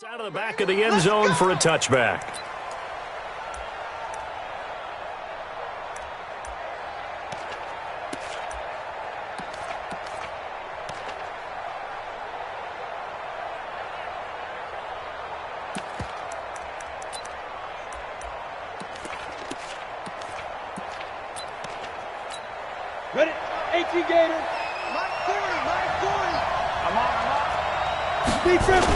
Out of the back of the end zone for a touchback. Ready? 18 Gator. My 40. I'm on. Be triple.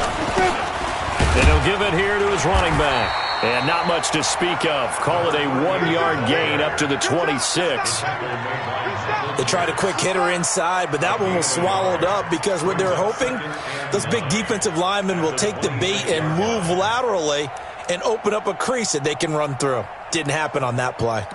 And he'll give it here to his running back. And not much to speak of. Call it a 1-yard gain up to the 26. They tried a quick hitter inside, but that one was swallowed up because what they're hoping, those big defensive linemen will take the bait and move laterally and open up a crease that they can run through. Didn't happen on that play.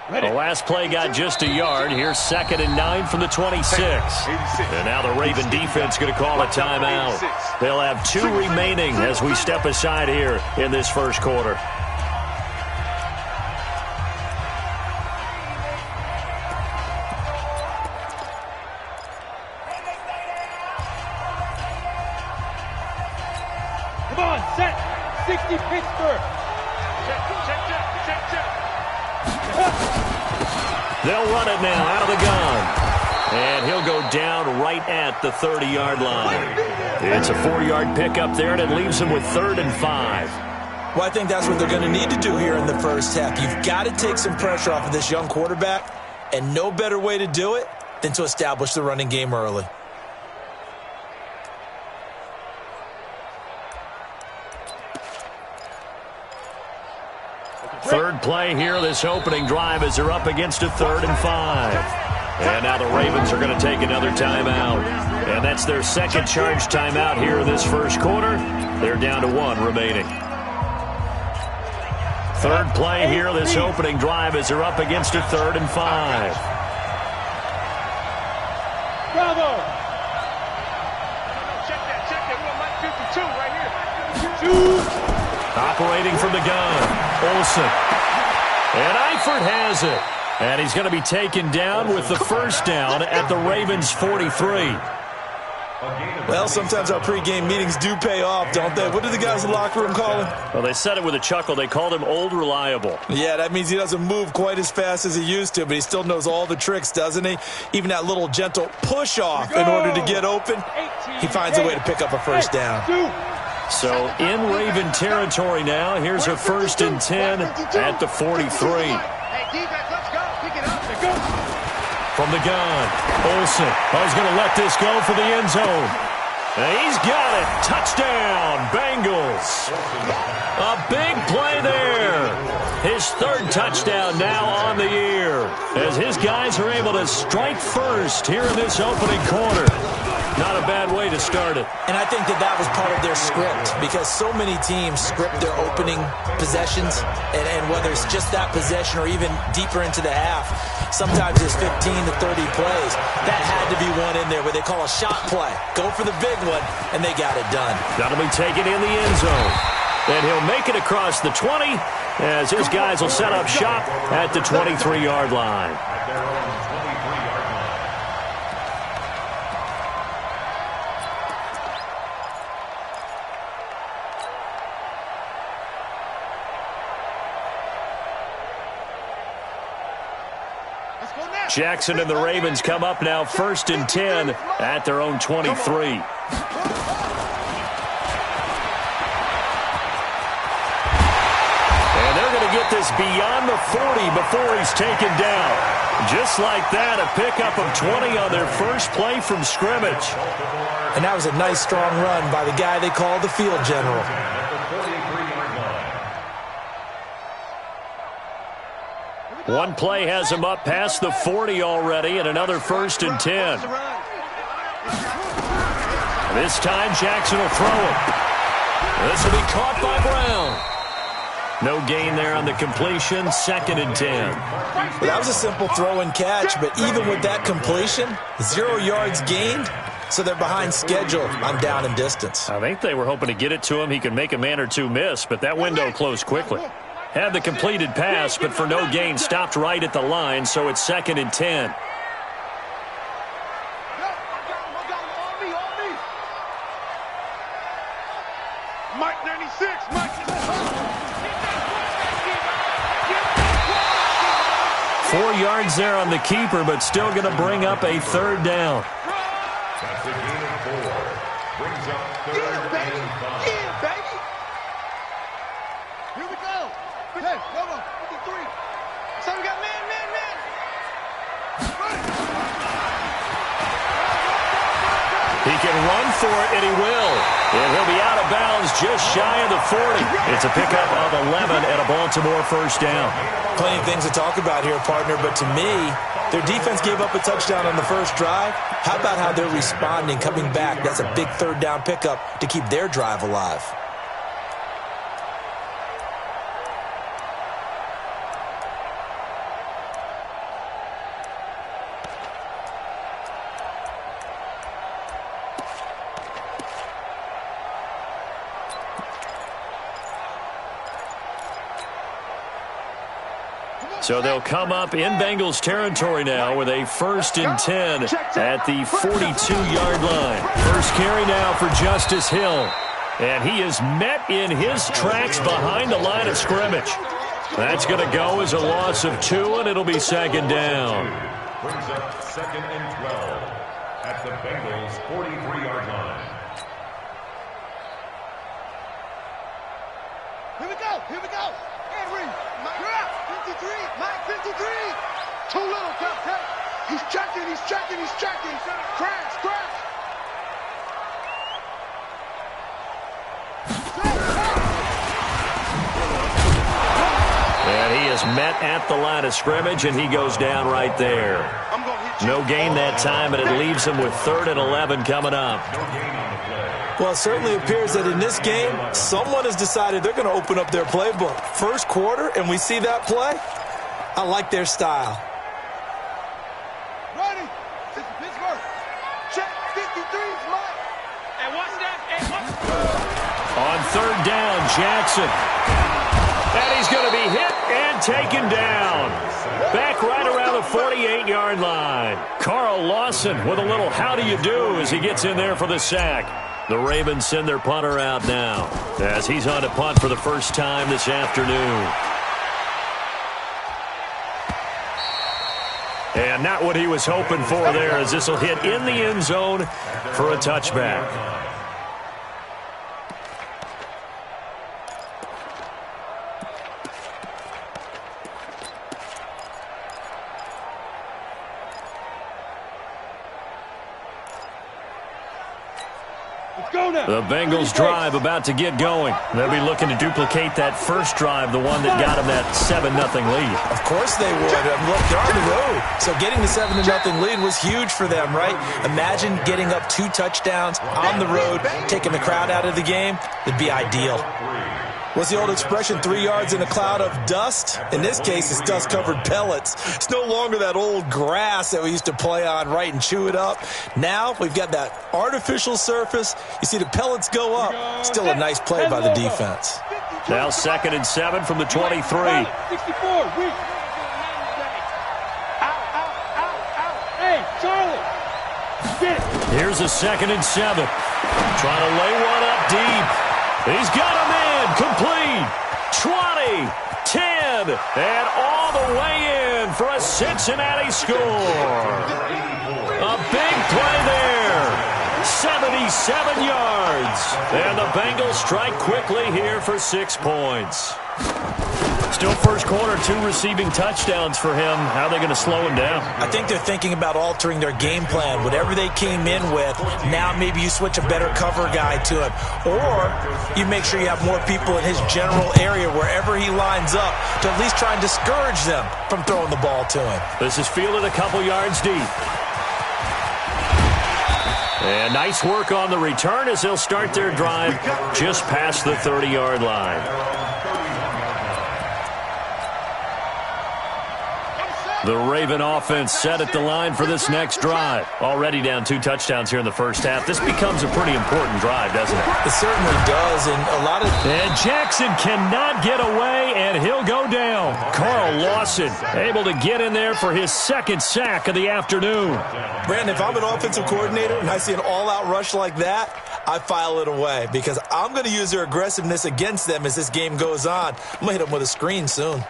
The last play got just a yard. Here's 2nd and 9 from the 26. And now the Raven defense going to call a timeout. They'll have 2 remaining as we step aside here in this first quarter. Come on, set. 60 Pittsburgh. Check. They'll run it now out of the gun. And he'll go down right at the 30-yard line. It's a 4-yard pickup there, and it leaves him with 3rd and 5. Well, I think that's what they're going to need to do here in the first half. You've got to take some pressure off of this young quarterback, and no better way to do it than to establish the running game early. Third play here, this opening drive, as they're up against a 3rd and 5. And now the Ravens are going to take another timeout. And that's their second charge timeout here in this first quarter. They're down to 1 remaining. Third play here, this opening drive, as they're up against a 3rd and 5. Bravo. Check that. We want Mike 52 right here. Operating from the gun, Olsen. And Eifert has it. And he's going to be taken down with the first down at the Ravens' 43. Well, sometimes our pregame meetings do pay off, don't they? What do the guys in the locker room call him? Well, they said it with a chuckle. They called him Old Reliable. Yeah, that means he doesn't move quite as fast as he used to, but he still knows all the tricks, doesn't he? Even that little gentle push-off in order to get open, he finds a way to pick up a first down. So in Raven territory now. Here's a 1st and 10 at the 43. From the gun, Olsen. He's going to let this go for the end zone. And he's got it. Touchdown, Bengals. A big play there. His 3rd touchdown now on the year, as his guys are able to strike first here in this opening quarter. Not a bad way to start it. And I think that was part of their script, because so many teams script their opening possessions, and whether it's just that possession or even deeper into the half, sometimes it's 15 to 30 plays. That had to be one in there where they call a shot play. Go for the big one, and they got it done. That'll be taken in the end zone. And he'll make it across the 20 as his guys will set up shop at the 23-yard line. Jackson and the Ravens come up now 1st and 10 at their own 23. And they're going to get this beyond the 40 before he's taken down. Just like that, a pickup of 20 on their first play from scrimmage. And that was a nice, strong run by the guy they call the field general. One play has him up past the 40 already, and another 1st and 10. This time Jackson will throw it. This will be caught by Brown. No gain there on the completion, 2nd and 10. Well, that was a simple throw and catch, but even with that completion, 0 yards gained, so they're behind schedule on down and distance. I think they were hoping to get it to him. He could make a man or two miss, but that window closed quickly. Had the completed pass, but for no gain, stopped right at the line, so it's 2nd and 10. 4 yards there on the keeper, but still going to bring up a third down. That's a gain of 4. Brings up third and 5. Yeah, baby. Here we go. Hey, come on. 53. So we got man. He can run for it, and he will. And he'll be out of bounds just shy of the 40. It's a pickup of 11 and a Baltimore first down. Plenty of things to talk about here, partner, but to me, their defense gave up a touchdown on the first drive. How about how they're responding, coming back? That's a big third down pickup to keep their drive alive. So they'll come up in Bengals territory now with a 1st and 10 at the 42-yard line. First carry now for Justice Hill. And he is met in his tracks behind the line of scrimmage. That's going to go as a loss of 2, and it'll be 2nd down. Brings up 2nd and 12 at the Bengals 43-yard line. Here we go. Henry, you're out. 53, Mike 53. Too little, Captain. He's checking. Crash. And he is met at the line of scrimmage, and he goes down right there. No gain that time, and it leaves him with 3rd and 11 coming up. Well, it certainly appears that in this game, someone has decided they're going to open up their playbook. First quarter, and we see that play. I like their style. Ready. This is Pittsburgh. Check 53's Mike. And what's that? On 3rd down, Jackson. And he's going to be hit and taken down. Back right around the 48-yard line. Carl Lawson with a little how do you do as he gets in there for the sack. The Ravens send their punter out now as he's on to punt for the first time this afternoon. And not what he was hoping for there, as this will hit in the end zone for a touchback. The Bengals drive about to get going. They'll be looking to duplicate that first drive, the one that got them that 7-0 lead. Of course they would. Look, they're on the road. So getting the 7-0 lead was huge for them, right? Imagine getting up 2 touchdowns on the road, taking the crowd out of the game. It'd be ideal. What's the old expression, 3 yards in a cloud of dust? In this case, it's dust-covered pellets. It's no longer that old grass that we used to play on, right, and chew it up. Now we've got that artificial surface. You see the pellets go up. Still a nice play by the defense. Now 2nd and 7 from the 23. 64, weak. Hey, Charlie. Get it. Here's a 2nd and 7. Trying to lay one up deep. He's got him in. Complete. 20, 10, and all the way in for a Cincinnati score. A big play there. 77 yards. And the Bengals strike quickly here for 6 points. Still first quarter, 2 receiving touchdowns for him. How are they going to slow him down? I think they're thinking about altering their game plan. Whatever they came in with, now maybe you switch a better cover guy to him. Or you make sure you have more people in his general area wherever he lines up to at least try and discourage them from throwing the ball to him. This is fielded a couple yards deep. And nice work on the return as they'll start their drive just past the 30-yard line. The Raven offense set at the line for this next drive. Already down 2 touchdowns here in the first half. This becomes a pretty important drive, doesn't it? It certainly does, and a lot of... And Jackson cannot get away, and he'll go down. Carl Lawson able to get in there for his 2nd sack of the afternoon. Brandon, if I'm an offensive coordinator and I see an all-out rush like that, I file it away because I'm going to use their aggressiveness against them as this game goes on. I'm going to hit them with a screen soon.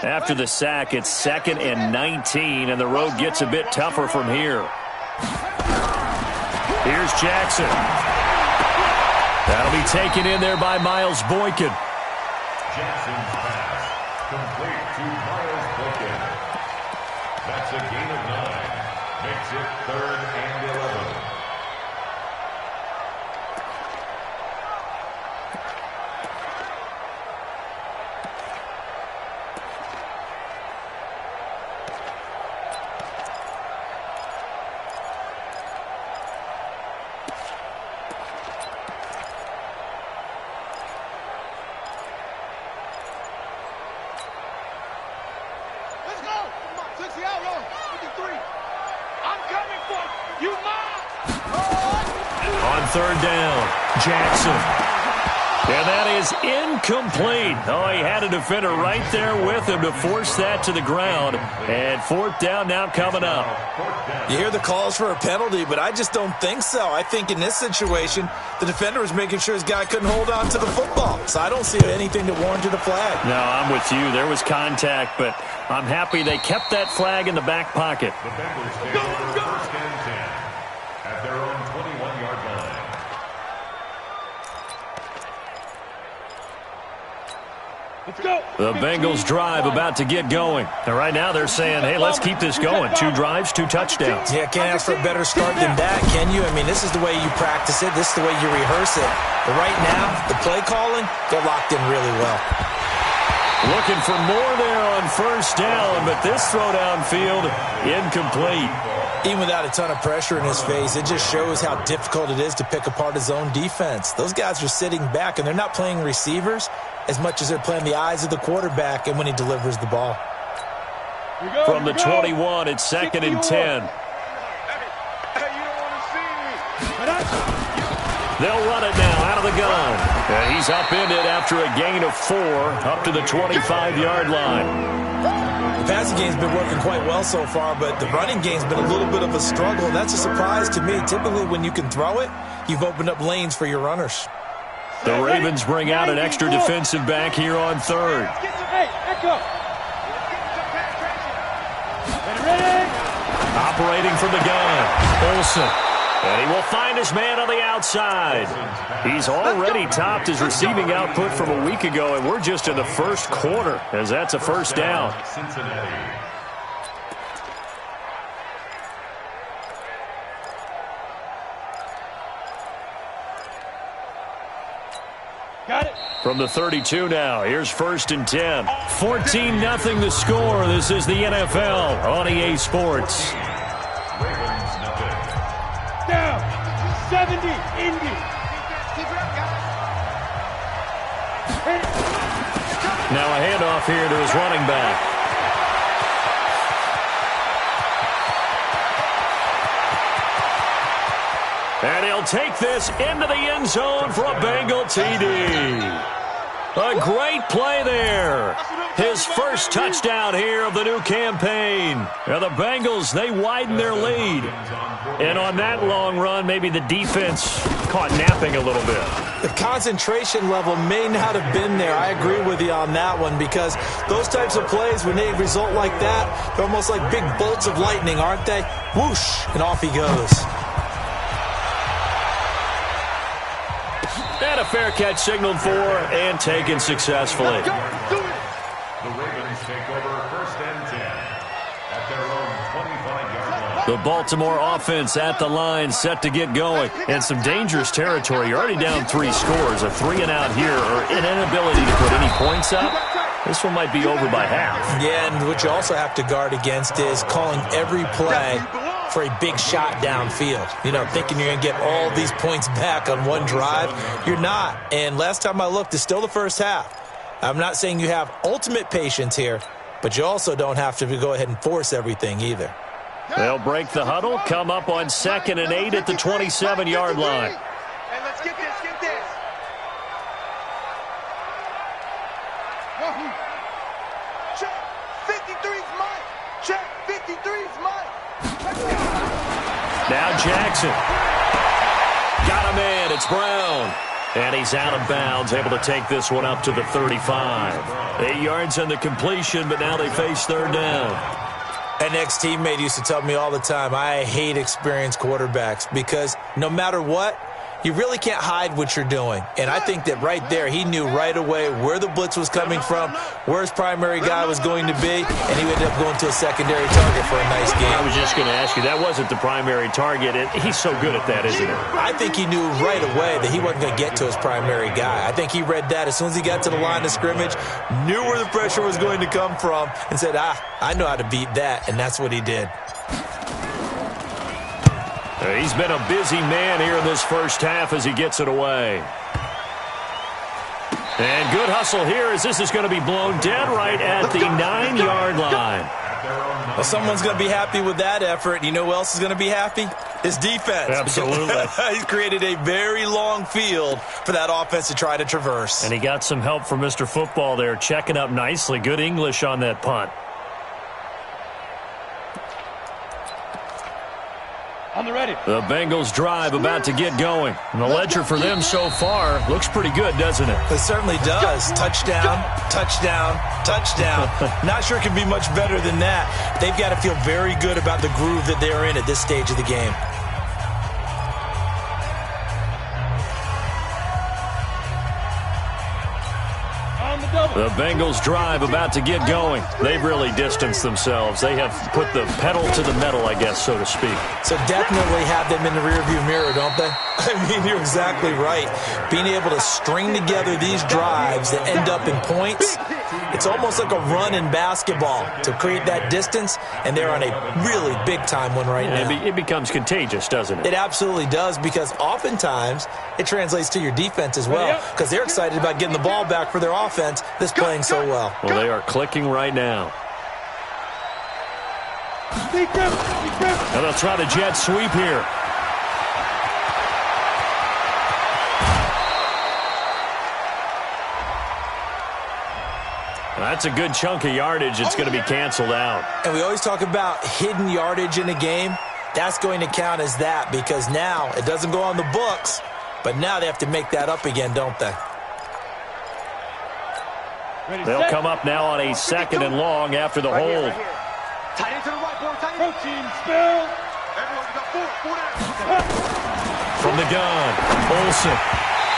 After the sack, it's 2nd and 19, and the road gets a bit tougher from here. Here's Jackson. That'll be taken in there by Miles Boykin. Jackson's pass complete to Miles Boykin. That's a gain of 9. Makes it 3rd and 11. On 3rd down, Jackson. And that is incomplete. Oh, he had a defender right there with him to force that to the ground. And 4th down now coming up. You hear the calls for a penalty, but I just don't think so. I think in this situation, the defender was making sure his guy couldn't hold on to the football. So I don't see anything to warrant a flag. No, I'm with you. There was contact, but I'm happy they kept that flag in the back pocket. The Bengals take over 1st and 10 at their own 21-yard line. The Bengals drive about to get going. And right now they're saying, hey, let's keep this going. 2 drives, 2 touchdowns. Yeah, can't ask for a better start than that, can you? I mean, this is the way you practice it. This is the way you rehearse it. But right now, the play calling, they're locked in really well. Looking for more there on 1st down, but this throw downfield, incomplete. Even without a ton of pressure in his face, it just shows how difficult it is to pick apart his own defense. Those guys are sitting back, and they're not playing receivers as much as they're playing the eyes of the quarterback and when he delivers the ball. From the 21, it's 2nd and 10. They'll run it now out of the gun. And he's upended after a gain of 4 up to the 25-yard line. The passing game's been working quite well so far, but the running game's been a little bit of a struggle. That's a surprise to me. Typically, when you can throw it, you've opened up lanes for your runners. The Ravens bring out an extra defensive back here on 3rd. Operating from the gun, Olsen. And he will find his man on the outside. He's already topped his receiving output from a week ago, and we're just in the 1st quarter, as that's a 1st down. Cincinnati. From the 32 now, here's 1st and 10. 14-0 the score. This is the NFL on EA Sports. Ravens nothing. Down. 70. Indy. Now a handoff here to his running back. And he'll take this into the end zone for a Bengal TD. A great play there. His first touchdown here of the new campaign. And the Bengals, they widen their lead. And on that long run, maybe the defense caught napping a little bit. The concentration level may not have been there. I agree with you on that one, because those types of plays, when they result like that, they're almost like big bolts of lightning, aren't they? Whoosh, and off he goes. And a fair catch signaled for and taken successfully. The Ravens take over 1st and 10 at their own 25-yard line. The Baltimore offense at the line, set to get going. And some dangerous territory. You're already down 3 scores. A 3-and-out here, or an inability to put any points up. This one might be over by half. Yeah, and what you also have to guard against is calling every play for a big shot downfield. You know, thinking you're going to get all these points back on one drive. You're not. And last time I looked, it's still the first half. I'm not saying you have ultimate patience here, but you also don't have to go ahead and force everything either. They'll break the huddle, come up on 2nd and 8 at the 27-yard line. Hey, let's get this, get this. Check, 53's mine. Check, 53's mine. Now Jackson. Got a man, it's Brown. And he's out of bounds, able to take this one up to the 35. 8 yards on the completion, but now they face third down. An ex-teammate used to tell me all the time, I hate experienced quarterbacks because no matter what, you really can't hide what you're doing. And I think that right there, he knew right away where the blitz was coming from, where his primary guy was going to be, and he ended up going to a secondary target for a nice game. I was just going to ask you, that wasn't the primary target. He's so good at that, isn't he? I think he knew right away that he wasn't going to get to his primary guy. I think he read that as soon as he got to the line of scrimmage, knew where the pressure was going to come from, and said, I know how to beat that, and that's what he did. He's been a busy man here in this first half as he gets it away. And good hustle here as this is going to be blown dead right at the 9-yard line. Well, someone's going to be happy with that effort. You know who else is going to be happy? His defense. Absolutely. He's created a very long field for that offense to try to traverse. And he got some help from Mr. Football there, checking up nicely. Good English on that punt. On the ready. The Bengals drive about to get going. And the ledger for them so far looks pretty good, doesn't it? It certainly does. Touchdown, touchdown, touchdown. Not sure it can be much better than that. They've got to feel very good about the groove that they're in at this stage of the game. The Bengals drive about to get going. They've really distanced themselves. They have put the pedal to the metal, I guess, so to speak. So definitely have them in the rearview mirror, don't they? I mean, you're exactly right. Being able to string together these drives that end up in points, it's almost like a run in basketball to create that distance, and they're on a really big-time one right now. It becomes contagious, doesn't it? It absolutely does, because oftentimes it translates to your defense as well, because they're excited about getting the ball back for their offense that's playing so well. Well, they are clicking right now. And they'll try the jet sweep here. That's a good chunk of yardage. It's going to be canceled out. And we always talk about hidden yardage in a game. That's going to count as that, because now it doesn't go on the books, but now they have to make that up again, don't they? They'll come up now on a 2nd and long after the hold. Tight end to the right, boy. Tight end. Protein spill. Everyone, we got four down. From the gun, Olsen.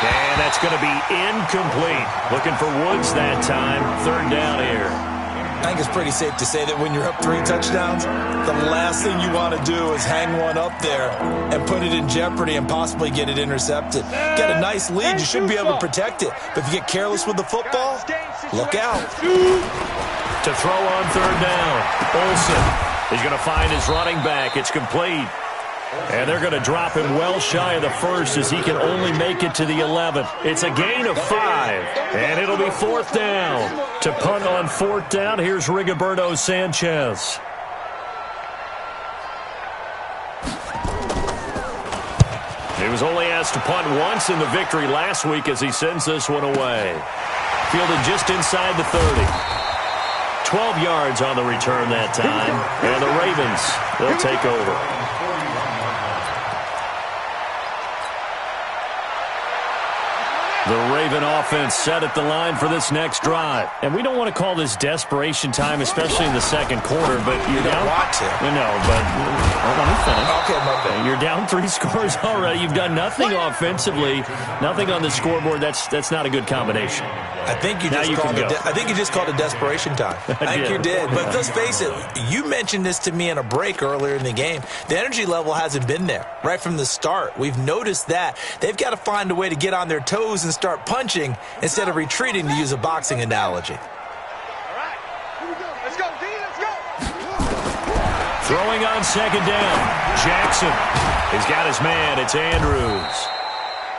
And that's going to be incomplete. Looking for Woods that time. 3rd down here. I think it's pretty safe to say that when you're up 3 touchdowns, the last thing you want to do is hang one up there and put it in jeopardy and possibly get it intercepted. Got a nice lead. You should be able to protect it. But if you get careless with the football, look out. To throw on 3rd down, Olsen. He's going to find his running back. It's complete. And they're going to drop him well shy of the 1st as he can only make it to the 11th. It's a gain of 5, and it'll be 4th down. To punt on 4th down, here's Rigoberto Sanchez. He was only asked to punt once in the victory last week as he sends this one away. Fielded just inside the 30. 12 yards on the return that time. And the Ravens, they'll take over. The Raven offense set at the line for this next drive. And we don't want to call this desperation time, especially in the 2nd quarter, but you don't want to. No, but let me finish. Okay, my bad. You're down 3 scores already. You've done nothing offensively, nothing on the scoreboard. That's not a good combination. I think you just called it desperation time. I think you did. But let's face it, you mentioned this to me in a break earlier in the game. The energy level hasn't been there right from the start. We've noticed that. They've got to find a way to get on their toes and start punching instead of retreating, to use a boxing analogy. All right. Here we go. Let's go, D. Let's go. Throwing on 2nd down. Jackson. He's got his man. It's Andrews.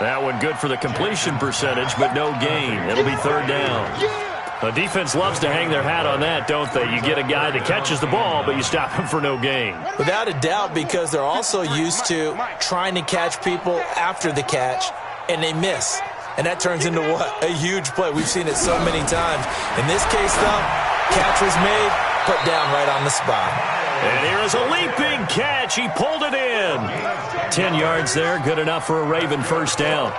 That one good for the completion percentage, but no gain. It'll be 3rd down. The defense loves to hang their hat on that, don't they? You get a guy that catches the ball, but you stop him for no gain. Without a doubt, because they're also used to trying to catch people after the catch, and they miss. And that turns into what? A huge play. We've seen it so many times. In this case, though, catch was made, put down right on the spot. And here is a leaping catch. He pulled it in. 10 yards there, good enough for a Raven 1st down.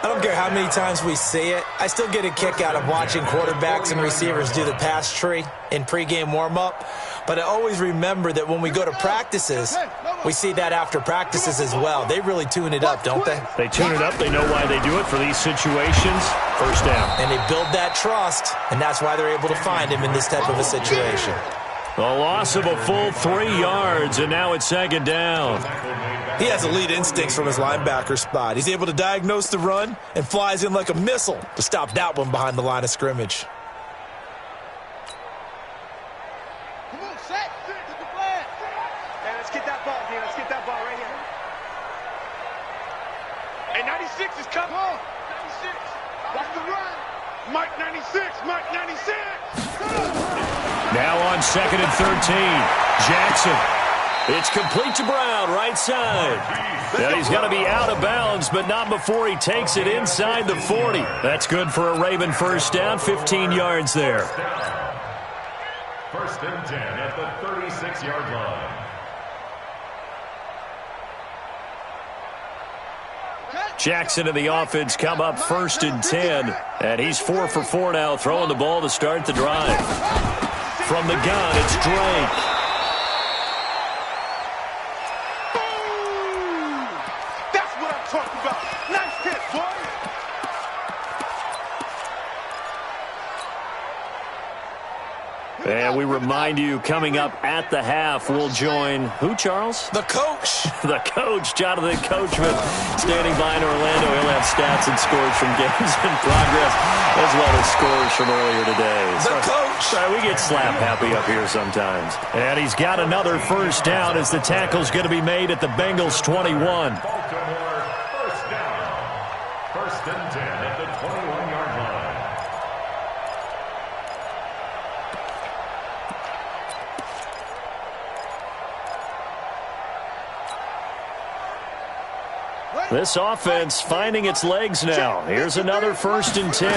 I don't care how many times we see it. I still get a kick out of watching quarterbacks and receivers do the pass tree in pregame warm-up. But I always remember that when we go to practices, we see that after practices as well. They really tune it up, don't they? They tune it up. They know why they do it for these situations. First down. And they build that trust, and that's why they're able to find him in this type of a situation. A loss of a full 3 yards, and now it's second down. He has elite instincts from his linebacker spot. He's able to diagnose the run and flies in like a missile to stop that one behind the line of scrimmage. Come on, set. Get the flag. Hey, let's get that ball, D. Let's get that ball right here. Hey, 96 is coming. 96. That's the run. Mike 96. Mike 96. Now on second and 13. Jackson. It's complete to Brown, right side. And he's going to be out of bounds, but not before he takes it inside the 40. That's good for a Raven first down, 15 yards there. First and 10 at the 36-yard line. Jackson and the offense come up first and 10. And he's 4 for 4 now, throwing the ball to start the drive. From the gun, it's Drake. Talking about. Nice hit, boy. And we remind you, coming up at the half, we'll join who, Charles? The coach. The coach, Jonathan Coachman, standing by in Orlando. He'll have stats and scores from games in progress, as well as scores from earlier today. The coach. Sorry, we get slap happy up here sometimes. And he's got another first down as the tackle's going to be made at the Bengals 21. First and 10 at the 21-yard line. This offense finding its legs now. Here's another first and 10.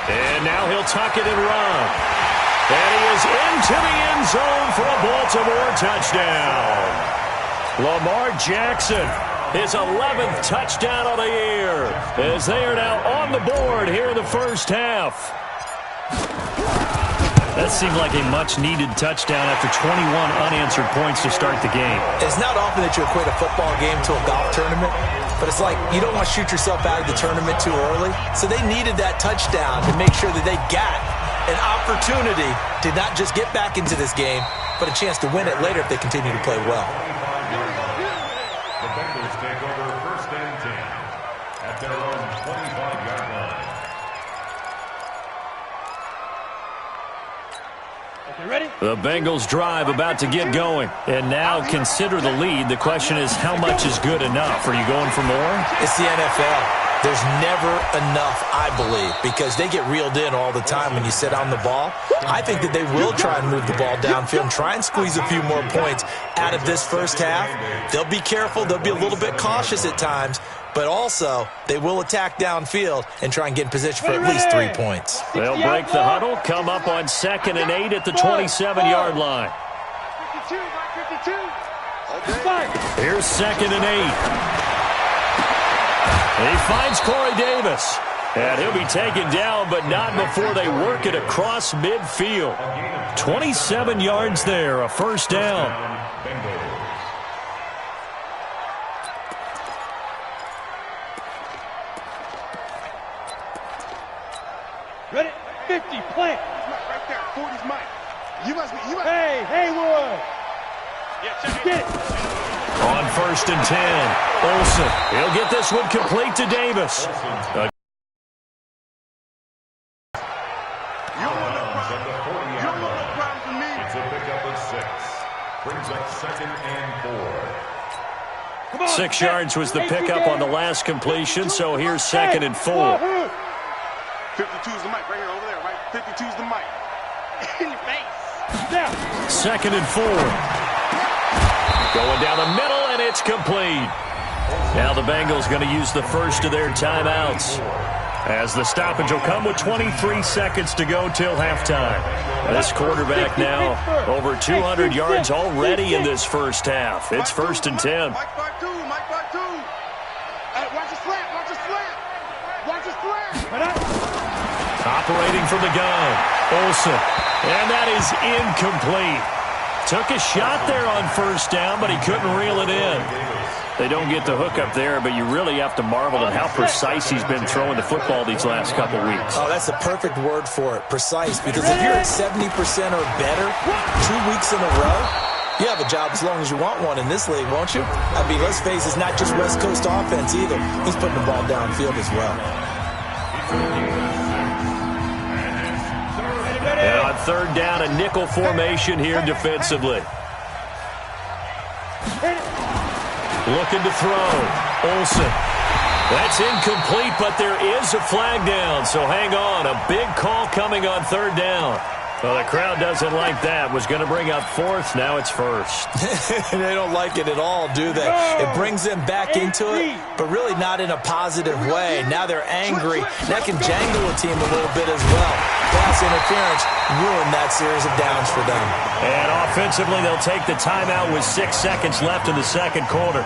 And now he'll tuck it and run. And he is into the end zone for a Baltimore touchdown. Lamar Jackson. His 11th touchdown of the year, as they are now on the board here in the first half. That seemed like a much-needed touchdown after 21 unanswered points to start the game. It's not often that you equate a football game to a golf tournament, but it's like you don't want to shoot yourself out of the tournament too early. So they needed that touchdown to make sure that they got an opportunity to not just get back into this game, but a chance to win it later if they continue to play well. The Bengals take over first and 10 at their own 25-yard line. Okay, ready? The Bengals drive about to get going. And now consider the lead. The question is, how much is good enough? Are you going for more? It's the NFL. There's never enough, I believe, because they get reeled in all the time when you sit on the ball. I think that they will try and move the ball downfield and try and squeeze a few more points out of this first half. They'll be careful. They'll be a little bit cautious at times, but also they will attack downfield and try and get in position for at least 3 points. They'll break the huddle, come up on second and 8 at the 27-yard line. 52, Mike 52. Here's second and 8. He finds Corey Davis. And he'll be taken down, but not before they work it across midfield. 27 yards there, a first down. Ready? 50, plant. Right there, 40's Mike. You must be. Hey, Haywood. Yeah, check it. On first and 10, Olsen. He'll get this one complete to Davis. It's a pickup of 6. Brings up second and 4. 6 yards was the pickup on the last completion, so here's second and 4. 52's the mic right here, over there, right? 52's the mic. In your face. Second and 4. Going down the middle, and it's complete. Now the Bengals going to use the first of their timeouts, as the stoppage will come with 23 seconds to go till halftime. This quarterback now over 200 yards already in this first half. It's first and 10. Mike by 2. Watch this Operating from the gun, Olsen. And that is incomplete. Took a shot there on first down, but he couldn't reel it in. They don't get the hook up there, but you really have to marvel at how precise he's been throwing the football these last couple weeks. Oh, that's the perfect word for it, precise. Because if you're at 70% or better 2 weeks in a row, you have a job as long as you want one in this league, won't you? I mean, let's face it, it's not just West Coast offense either. He's putting the ball downfield as well. And on third down, a nickel formation here defensively. Looking to throw. Olsen. That's incomplete, but there is a flag down, so hang on. A big call coming on third down. Well, the crowd doesn't like that. Was going to bring up fourth. Now it's first. They don't like it at all, do they? It brings them back into it, but really not in a positive way. Now they're angry. That can jangle a team a little bit as well. Pass interference ruined that series of downs for them. And offensively, they'll take the timeout with 6 seconds left in the second quarter.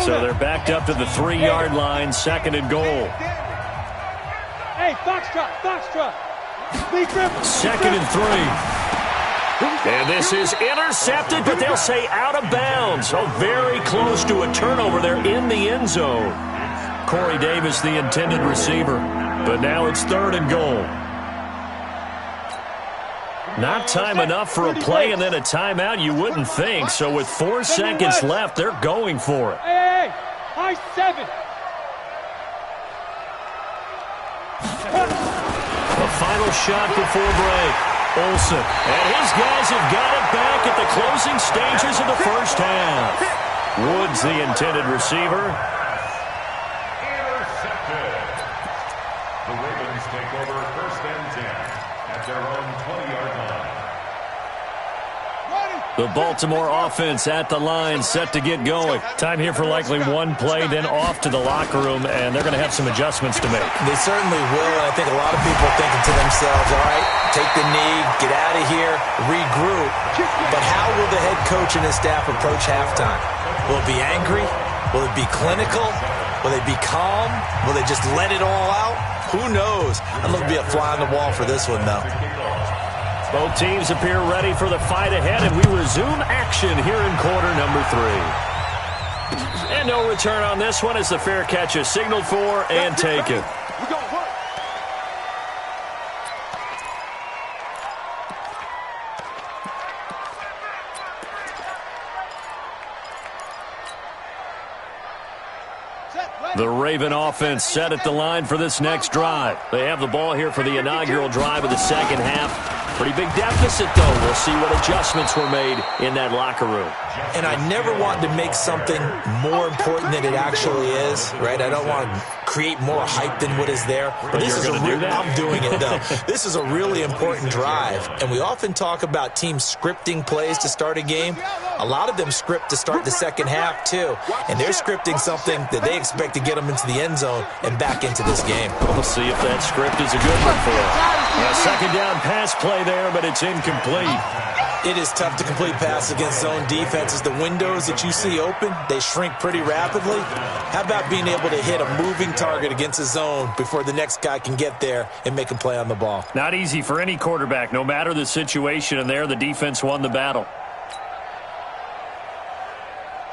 So they're backed up to the 3-yard line, second and goal. Hey, Foxtrot. Second and 3. And this is intercepted, but they'll say out of bounds. Oh, very close to a turnover there in the end zone. Corey Davis, the intended receiver. But now it's third and goal. Not time enough for a play and then a timeout, you wouldn't think. So with 4 seconds left, they're going for it. Hey, high 7. A final shot before break. Olsen. And his guys have got it back at the closing stages of the first half. Woods, the intended receiver. Intercepted. The Ravens take over first and 10 at their own 20-yard line. The Baltimore offense at the line, set to get going. Time here for likely one play, then off to the locker room, and they're going to have some adjustments to make. They certainly will, and I think a lot of people are thinking to themselves, all right, take the knee, get out of here, regroup. But how will the head coach and his staff approach halftime? Will it be angry? Will it be clinical? Will they be calm? Will they just let it all out? Who knows? I'm going to be a fly on the wall for this one, though. Both teams appear ready for the fight ahead, and we resume action here in quarter number 3. And no return on this one as the fair catch is signaled for and taken. The Raven offense set at the line for this next drive. They have the ball here for the inaugural drive of the second half. Pretty big deficit, though. We'll see what adjustments were made in that locker room. And I never want to make something more important than it actually is, right? I don't want to create more hype than what is there. But this is I'm doing it, though. This is a really important drive. And we often talk about teams scripting plays to start a game. A lot of them script to start the second half, too. And they're scripting something that they expect to get them into the end zone and back into this game. We'll see if that script is a good one for them. A second down pass play there, but it's incomplete. It is tough to complete pass against zone defenses. The windows that you see open, they shrink pretty rapidly. How about being able to hit a moving target against a zone before the next guy can get there and make a play on the ball? Not easy for any quarterback, no matter the situation, and there the defense won the battle.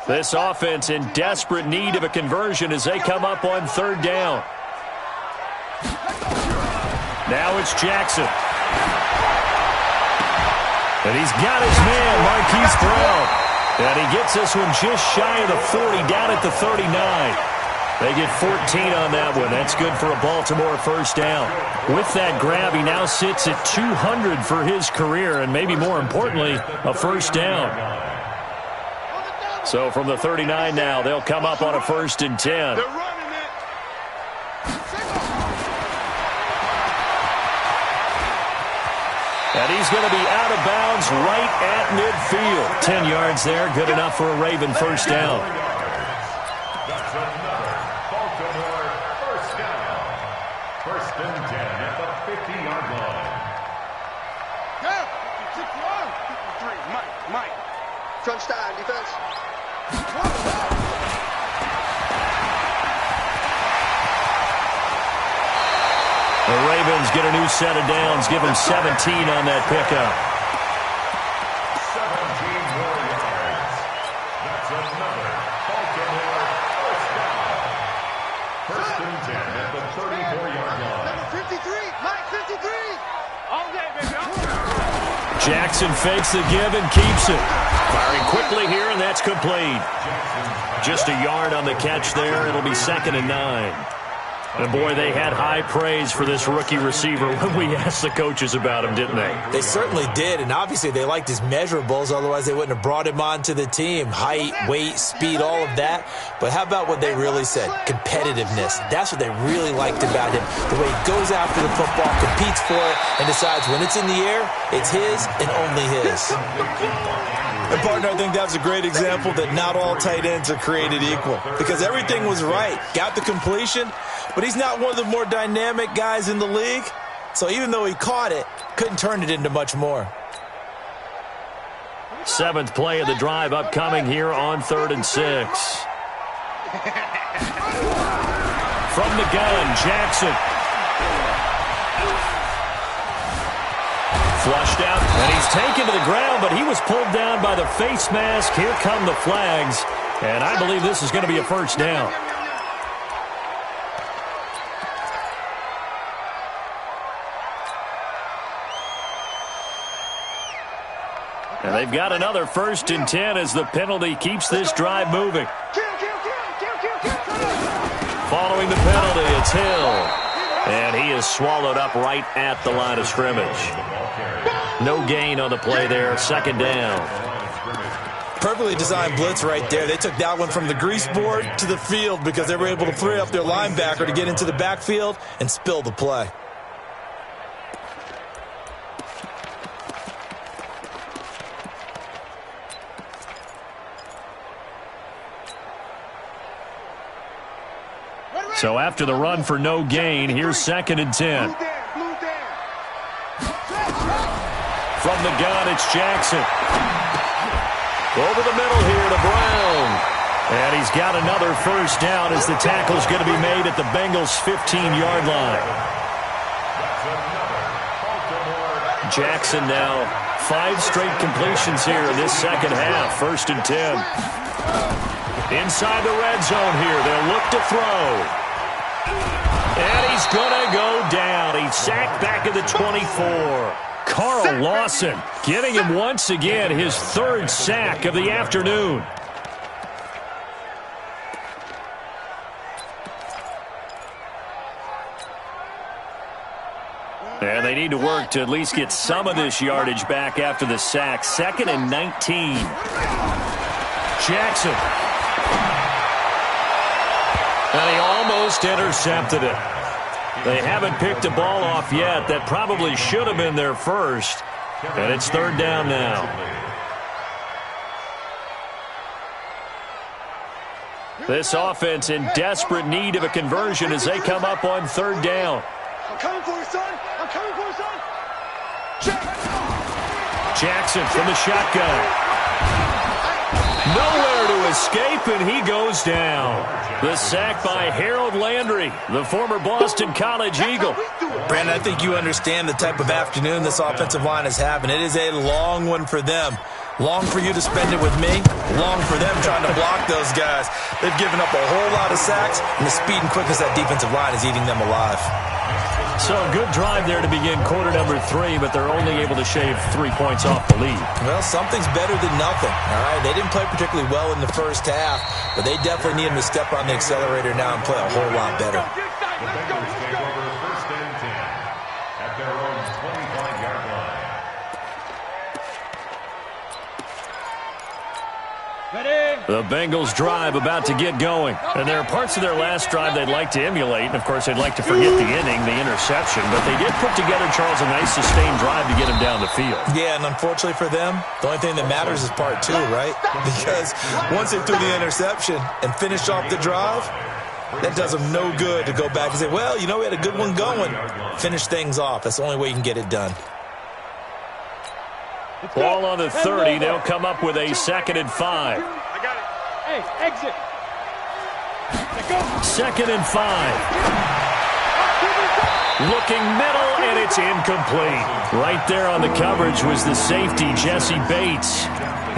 This offense in desperate need of a conversion as they come up on third down. Now it's Jackson. And he's got his man, Marquise Brown. And he gets this one just shy of the 40, down at the 39. They get 14 on that one. That's good for a Baltimore first down. With that grab, he now sits at 200 for his career, and maybe more importantly, a first down. So from the 39 now, they'll come up on a first and 10. And he's going to be out of bounds right at midfield. 10 yards there, good enough for a Raven first down. That's another Baltimore first down. First and 10 at the 50-yard line. Yeah, 6 yards. 53, Mike. Mike. Crunch time, defense. The Ravens get a new set of downs, give them 17 on that pickup. 17 more yards. That's another Baltimore first down. First and 10 at the 34-yard line. Number 53, Mike 53. All day, baby. Jackson fakes the give and keeps it. Firing quickly here, and that's complete. Just a yard on the catch there. It'll be 2nd and 9. And boy, they had high praise for this rookie receiver when we asked the coaches about him, didn't they? They certainly did, and obviously they liked his measurables, otherwise they wouldn't have brought him onto the team. Height, weight, speed, all of that. But how about what they really said? Competitiveness. That's what they really liked about him. The way he goes after the football, competes for it, and decides when it's in the air, it's his and only his. And partner, I think that's a great example that not all tight ends are created equal, because everything was right. Got the completion, but he's not one of the more dynamic guys in the league. So even though he caught it, couldn't turn it into much more. 7th play of the drive upcoming here on 3rd and 6. From the gun, Jackson. Flushed out, and he's taken to the ground, but he was pulled down by the face mask. Here come the flags, and I believe this is going to be a first down. And they've got another 1st and 10 as the penalty keeps this drive moving. Following the penalty, it's Hill. And he is swallowed up right at the line of scrimmage. No gain on the play there, 2nd down. Perfectly designed blitz right there. They took that one from the grease board to the field because they were able to free up their linebacker to get into the backfield and spill the play. So after the run for no gain, here's 2nd and 10. From the gun, it's Jackson. Over the middle here to Brown. And he's got another first down as the tackle's going to be made at the Bengals' 15-yard line. Jackson now 5 straight completions here in this second half. 1st and 10. Inside the red zone here. They'll look to throw. And he's going to go down. He's sacked back at the 24. Carl Lawson getting him once again his 3rd sack of the afternoon. And they need to work to at least get some of this yardage back after the sack. 2nd and 19. Jackson. And he almost intercepted it. They haven't picked a ball off yet. That probably should have been their first. And it's 3rd down now. This offense in desperate need of a conversion as they come up on 3rd down. I'm coming for you, son. I'm coming for you, son. Jackson from the shotgun. Nowhere to escape, and he goes down. The sack by Harold Landry, the former Boston College Eagle. Brandon, I think you understand the type of afternoon this offensive line is having. It is a long one for them. Long for you to spend it with me. Long for them trying to block those guys. They've given up a whole lot of sacks, and the speed and quickness of that defensive line is eating them alive. So a good drive there to begin quarter number 3, but they're only able to shave 3 points off the lead. Well, something's better than nothing, all right? They didn't play particularly well in the first half, but they definitely need them to step on the accelerator now and play a whole lot better. The Bengals take over 1st and 10 at their own 25-yard line. The Bengals drive about to get going. And there are parts of their last drive they'd like to emulate. And, of course, they'd like to forget the inning, the interception. But they did put together, Charles, a nice sustained drive to get him down the field. Yeah, and unfortunately for them, the only thing that matters is part 2, right? Because once they threw the interception and finished off the drive, that does them no good to go back and say, well, you know, we had a good one going. Finish things off. That's the only way you can get it done. Ball on the 30. They'll come up with a 2nd and 5. I got it. Hey, exit. 2nd and 5. Looking middle, and it's incomplete. Right there on the coverage was the safety, Jesse Bates.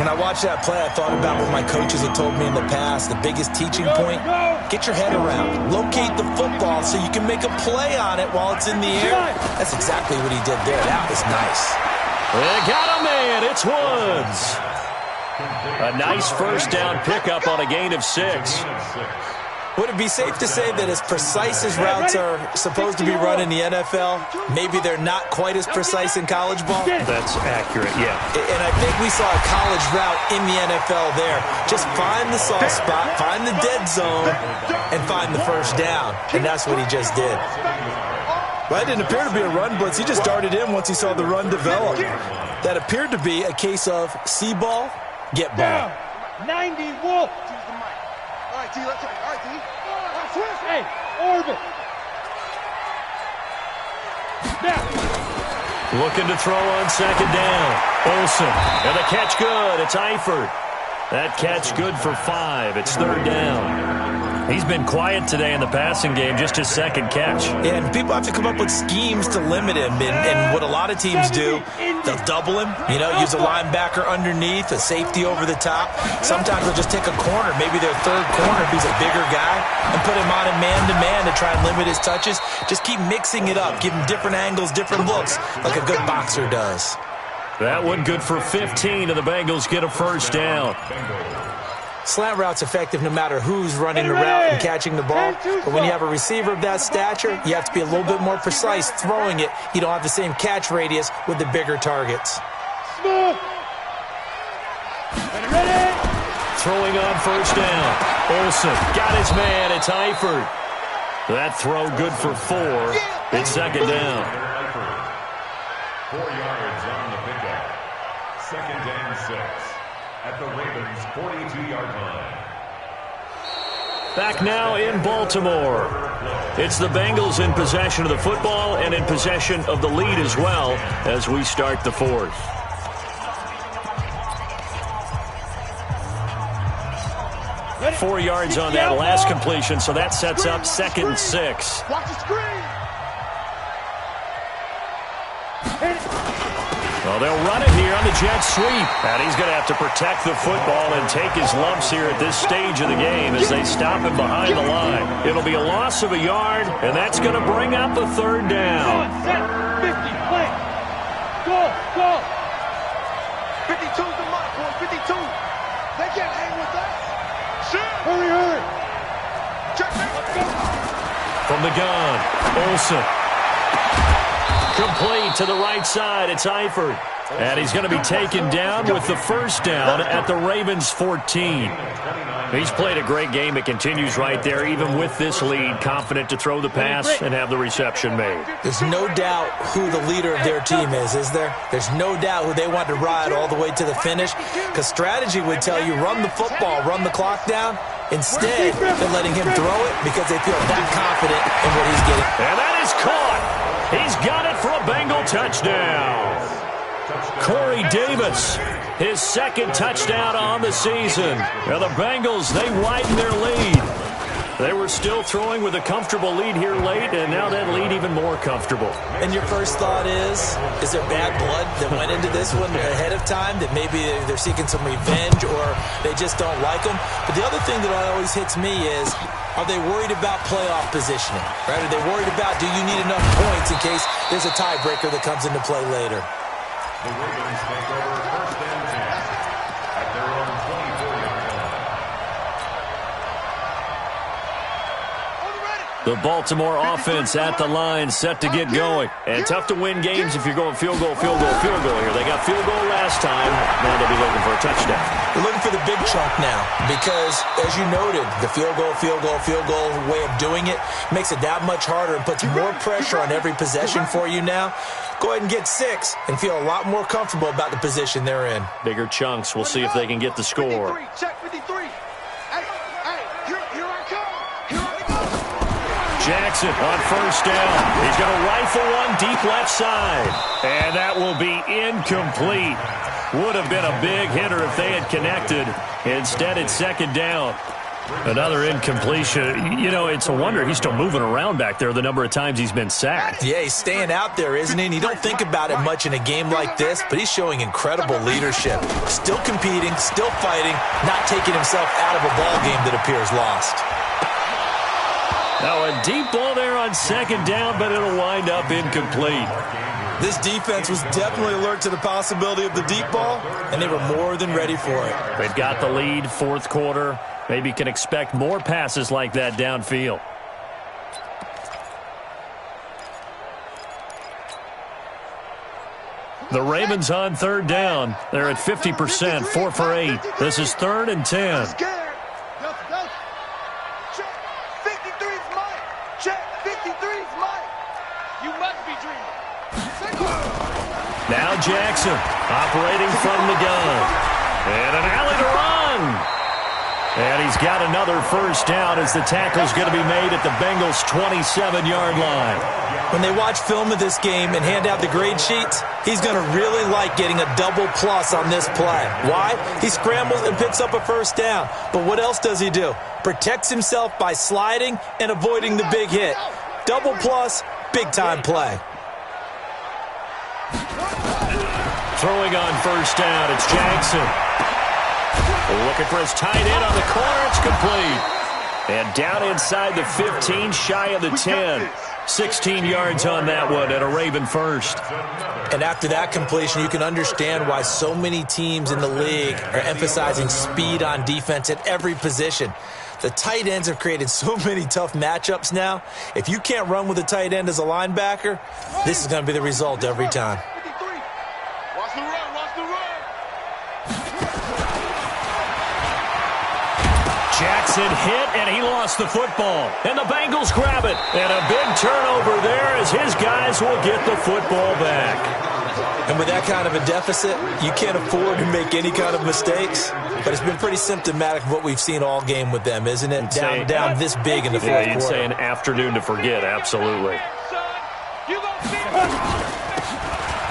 When I watched that play, I thought about what my coaches had told me in the past. The biggest teaching point, get your head around. Locate the football so you can make a play on it while it's in the air. That's exactly what he did there. That was nice. They got a man. It's Woods. A nice first down pickup on a gain of 6. Would it be safe to say that as precise as routes are supposed to be run in the NFL, maybe they're not quite as precise in college ball? That's accurate, yeah. And I think we saw a college route in the NFL there. Just find the soft spot, find the dead zone, and find the first down. And that's what he just did. Well, it didn't appear to be a run blitz. He just darted in once he saw the run develop. That appeared to be a case of see ball, get ball. 90 Wolf. All right, D, let's go. All right, D. Hey, orbit. Now. Looking to throw on 2nd down. Olsen. And the catch good. It's Eifert. That catch good for 5. It's 3rd down. He's been quiet today in the passing game, just his 2nd catch. Yeah, and people have to come up with schemes to limit him. And what a lot of teams do, they'll double him, use a linebacker underneath, a safety over the top. Sometimes they'll just take a corner, maybe their 3rd corner if he's a bigger guy, and put him on a man-to-man to try and limit his touches. Just keep mixing it up, give him different angles, different looks, like a good boxer does. That one good for 15, and the Bengals get a first down. Slant route's effective no matter who's running the route and catching the ball. But when you have a receiver of that stature, you have to be a little bit more precise throwing it. You don't have the same catch radius with the bigger targets. Throwing on first down. Olsen got his man. It's Eifert. That throw good for 4. It's 2nd down. 4 yards on the pickup. 2nd and 6 at the Ravens' 42-yard line. Back now in Baltimore. It's the Bengals in possession of the football and in possession of the lead as well as we start the 4th. Ready? 4 yards on that last completion, so that sets up 2nd and 6. Watch the screen. Well, they'll run it here on the jet sweep. And he's going to have to protect the football and take his lumps here at this stage of the game as they stop him behind the line. It'll be a loss of a yard, and that's going to bring up a 3rd down. Set, 50, play. Go. 52's the mark, boy, 52. They can't hang with us. Hurry. Check, let's go. From the gun, Olsen. Complete to the right side. It's Eifert. And he's going to be taken down with the first down at the Ravens' 14. He's played a great game. It continues right there, even with this lead, confident to throw the pass and have the reception made. There's no doubt who the leader of their team is there? There's no doubt who they want to ride all the way to the finish, because strategy would tell you run the football, run the clock down. Instead, they're letting him throw it because they feel that confident in what he's getting. And that is caught. He's got it for a Bengal touchdown. Corey Davis, his 2nd touchdown on the season. Now the Bengals, they widen their lead. They were still throwing with a comfortable lead here late, and now that lead even more comfortable. And your first thought is there bad blood that went into this one ahead of time, that maybe they're seeking some revenge or they just don't like them? But the other thing that always hits me is, are they worried about playoff positioning? Right? Are they worried about, do you need enough points in case there's a tiebreaker that comes into play later? The Ravens take over 1st and 10 at their own 24-yard line. The Baltimore offense at the line, set to get going. And tough to win games if you're going field goal here. They got field goal last time. Now they'll be looking for a touchdown. They're looking for the big chunk now because, as you noted, the field goal way of doing it makes it that much harder and puts more pressure on every possession for you now. Go ahead and get 6 and feel a lot more comfortable about the position they're in. Bigger chunks. We'll see if they can get the score. 53, check 53. Hey, here I come. Jackson on first down. He's going to rifle one deep left side. And that will be incomplete. Would have been a big hitter if they had connected. Instead, it's second down. Another incompletion. You know, it's a wonder he's still moving around back there the number of times he's been sacked. Yeah, he's staying out there, isn't he? And you don't think about it much in a game like this, but he's showing incredible leadership. Still competing, still fighting, not taking himself out of a ball game that appears lost. Now a deep ball there on second down, but it'll wind up incomplete. This defense was definitely alert to the possibility of the deep ball, and they were more than ready for it. They've got the lead, fourth quarter. Maybe can expect more passes like that downfield. The Ravens on third down. They're at 50%, 4 for 8. This is 3rd and 10. Check. 53's Mike. Check. 53's Mike. You must be dreaming. Now Jackson operating from the gun. And an alley to run. And he's got another first down as the tackle's going to be made at the Bengals' 27-yard line. When they watch film of this game and hand out the grade sheets, he's going to really like getting a double plus on this play. Why? He scrambles and picks up a first down. But what else does he do? Protects himself by sliding and avoiding the big hit. Double plus, big-time play. Throwing on first down, it's Jackson. Looking for his tight end on the corner. It's complete. And down inside the 15, shy of the 10. 16 yards on that one and a Raven first. And after that completion, you can understand why so many teams in the league are emphasizing speed on defense at every position. The tight ends have created so many tough matchups now. If you can't run with a tight end as a linebacker, this is going to be the result every time. Watch the run. Watch the run. Jackson hit, and he lost the football. And the Bengals grab it. And a big turnover there as his guys will get the football back. And with that kind of a deficit, you can't afford to make any kind of mistakes. But it's been pretty symptomatic of what we've seen all game with them, isn't it? Down this big in the fourth quarter. Yeah, you'd say an afternoon to forget, absolutely.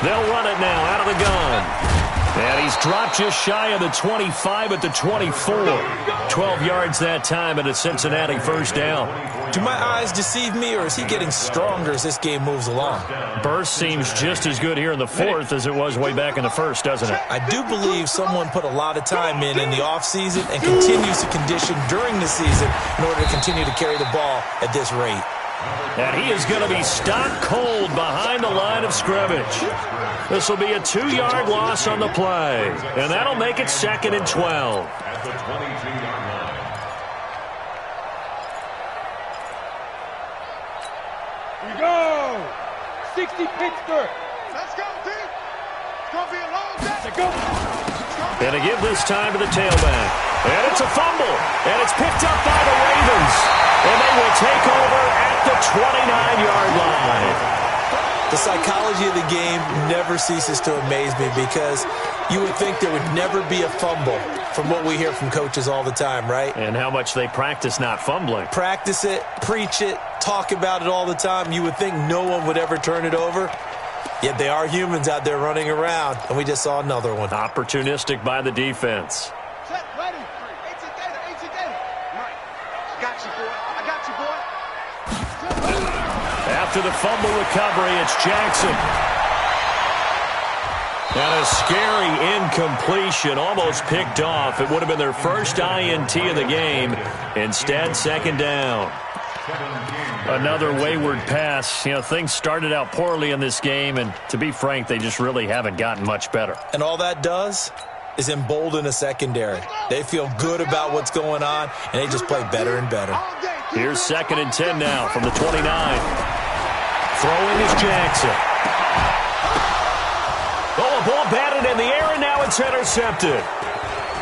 They'll run it now out of the gun. And he's dropped just shy of the 25 at the 24. 12 yards that time and a Cincinnati first down. Do my eyes deceive me, or is he getting stronger as this game moves along? Burst seems just as good here in the fourth as it was way back in the first, doesn't it? I do believe someone put a lot of time in the offseason and continues to condition during the season in order to continue to carry the ball at this rate. And he is going to be stopped cold behind the line of scrimmage. This will be a 2-yard loss on the play. And that'll make it 2nd and 12. At the 22-yard line. We go. 60 Pittsburgh. Let's go, team. It's going to be a long day. Let's go. And to give this time to the tailback. And it's a fumble. And it's picked up by the Ravens. And they will take over at the 29-yard line. The psychology of the game never ceases to amaze me because you would think there would never be a fumble from what we hear from coaches all the time, right? And how much they practice not fumbling. Practice it, preach it, talk about it all the time. You would think no one would ever turn it over. Yet they are humans out there running around, and we just saw another one. Opportunistic by the defense. Check, ready. AT Data. Mike, got you, boy. I got you, boy. After the fumble recovery, it's Jackson. And a scary incompletion, almost picked off. It would have been their first INT of the game. Instead, 2nd down. Another wayward pass. You know, things started out poorly in this game, and to be frank, they just really haven't gotten much better. And all that does is embolden a secondary. They feel good about what's going on, and they just play better and better. Here's 2nd and 10 now from the 29. Throwing is Jackson. Oh, a ball batted in the air, and now it's intercepted.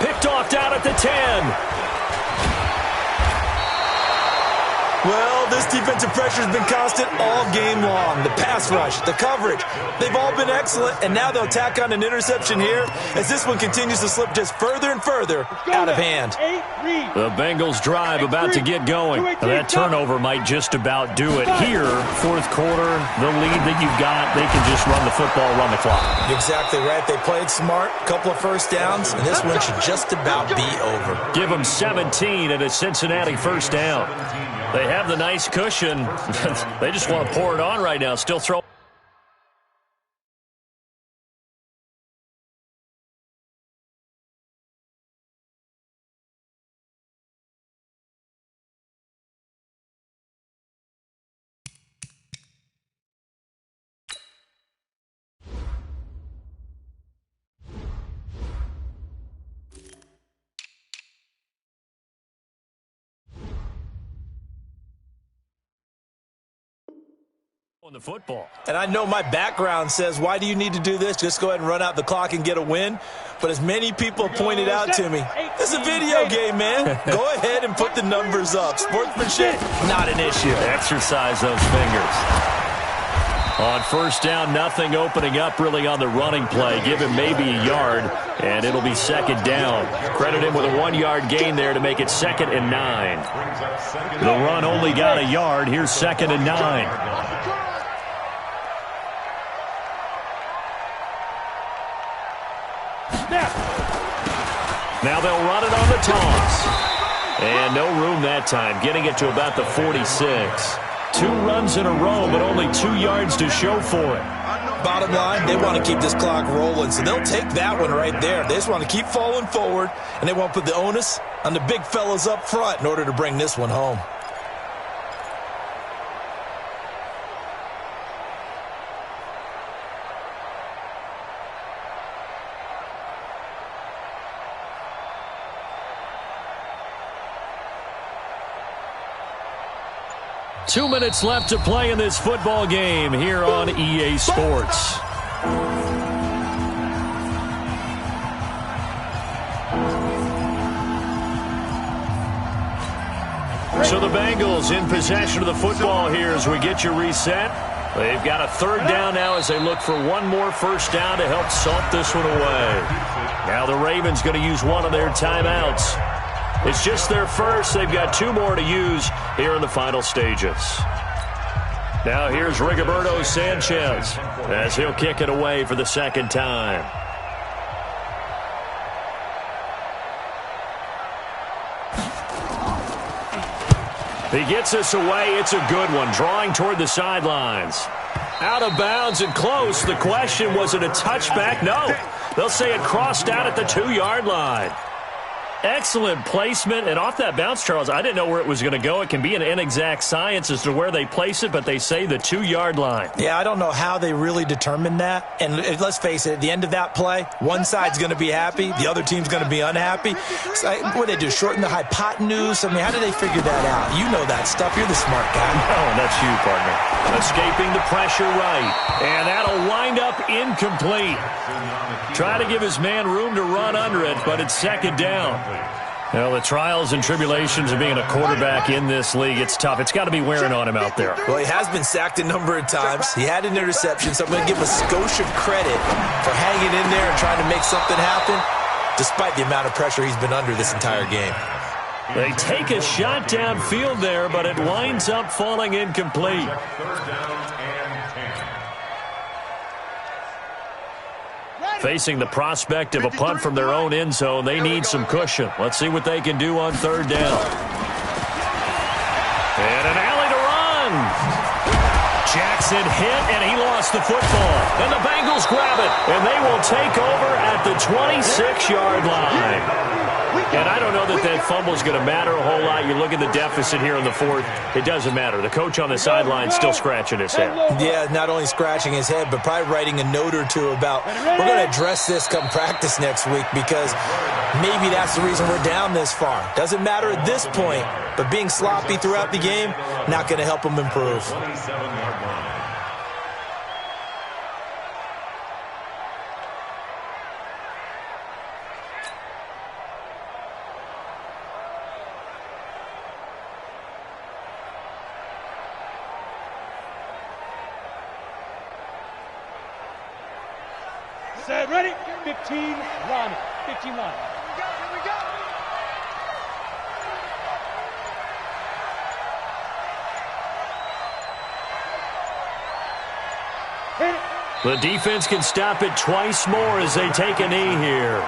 Picked off down at the 10. Well, this defensive pressure has been constant all game long. The pass rush, the coverage, they've all been excellent, and now they'll tack on an interception here as this one continues to slip just further and further out of hand. The Bengals drive about to get going. That turnover might just about do it. Here, fourth quarter, the lead that you've got, they can just run the football, run the clock. Exactly right. They played smart, couple of first downs, and this one should just about be over. Give them 17 at a Cincinnati first down. They have the nice cushion. They just want to pour it on right now. Still throw. On the football. And I know my background says, why do you need to do this? Just go ahead and run out the clock and get a win. But as many people pointed out to me, it's a video game, man. Go ahead and put the numbers up. Sportsmanship, not an issue. Exercise those fingers. On first down, nothing opening up really on the running play. Give him maybe a yard, and it'll be second down. Credit him with a 1-yard gain there to make it 2nd and 9. The run only got a yard. Here's 2nd and 9. Now they'll run it on the toss. And no room that time, getting it to about the 46. 2 runs in a row, but only 2 yards to show for it. Bottom line, they want to keep this clock rolling, so they'll take that one right there. They just want to keep falling forward, and they want to put the onus on the big fellas up front in order to bring this one home. Two minutes left to play in this football game here on EA Sports. So the Bengals in possession of the football here as we get you reset. They've got a 3rd down now as they look for one more first down to help salt this one away. Now the Ravens going to use one of their timeouts. It's just their first. They've got 2 more to use here in the final stages. Now here's Rigoberto Sanchez as he'll kick it away for the 2nd time. He gets this away. It's a good one, drawing toward the sidelines. Out of bounds and close. The question, was it a touchback? No. They'll say it crossed out at the 2-yard line. Excellent placement, and off that bounce, Charles, I didn't know where it was going to go. It can be an inexact science as to where they place it, but they say the 2-yard line. Yeah, I don't know how they really determined that. And let's face it, at the end of that play, one side's going to be happy, the other team's going to be unhappy. So, what do they do, shorten the hypotenuse? I mean, how do they figure that out? You know that stuff. You're the smart guy. Oh, that's you, partner. Escaping the pressure right, and that'll wind up incomplete. Try to give his man room to run under it, but it's 2nd down. Well, the trials and tribulations of being a quarterback in this league, it's tough. It's got to be wearing on him out there. Well, he has been sacked a number of times. He had an interception, so I'm going to give a skosh of credit for hanging in there and trying to make something happen, despite the amount of pressure he's been under this entire game. They take a shot downfield there, but it winds up falling incomplete. Facing the prospect of a punt from their own end zone, they need some cushion. Let's see what they can do on 3rd down. And an alley to run. Jackson hit, and he lost the football. And the Bengals grab it, and they will take over at the 26-yard line. And I don't know that fumble is going to matter a whole lot. You look at the deficit here in the 4th. It doesn't matter. The coach on the sideline still scratching his head. Yeah, not only scratching his head, but probably writing a note or 2 about, we're going to address this come practice next week because maybe that's the reason we're down this far. Doesn't matter at this point, but being sloppy throughout the game, not going to help him improve. Set, ready? 15 line. 15 line. Here we go. Hit it. The defense can stop it twice more as they take a knee here.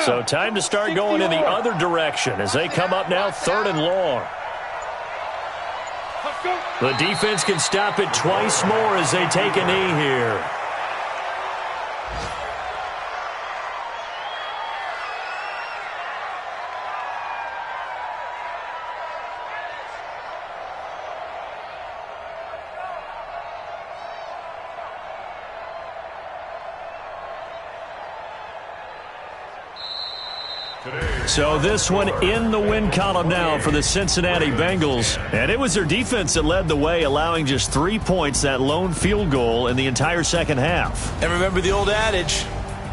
So time to start going in the other direction as they come up now 3rd and long. The defense can stop it twice more as they take a knee here. So this one in the win column now for the Cincinnati Bengals. And it was their defense that led the way, allowing just 3 points, that lone field goal in the entire second half. And remember the old adage,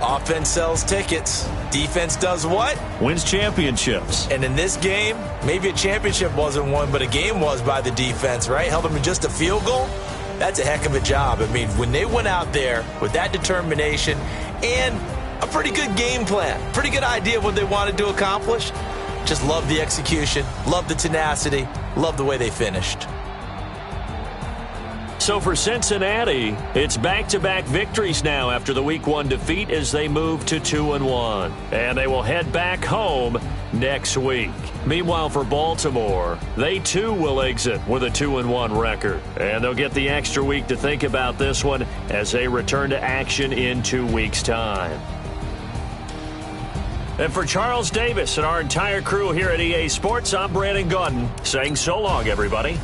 offense sells tickets. Defense does what? Wins championships. And in this game, maybe a championship wasn't won, but a game was by the defense, right? Held them to just a field goal. That's a heck of a job. I mean, when they went out there with that determination and a pretty good game plan, pretty good idea of what they wanted to accomplish. Just love the execution, love the tenacity, love the way they finished. So for Cincinnati, it's back-to-back victories now after the Week 1 defeat as they move to 2-1. And they will head back home next week. Meanwhile, for Baltimore, they too will exit with a 2-1 record. And they'll get the extra week to think about this one as they return to action in 2 weeks' time. And for Charles Davis and our entire crew here at EA Sports, I'm Brandon Gaudin saying so long, everybody.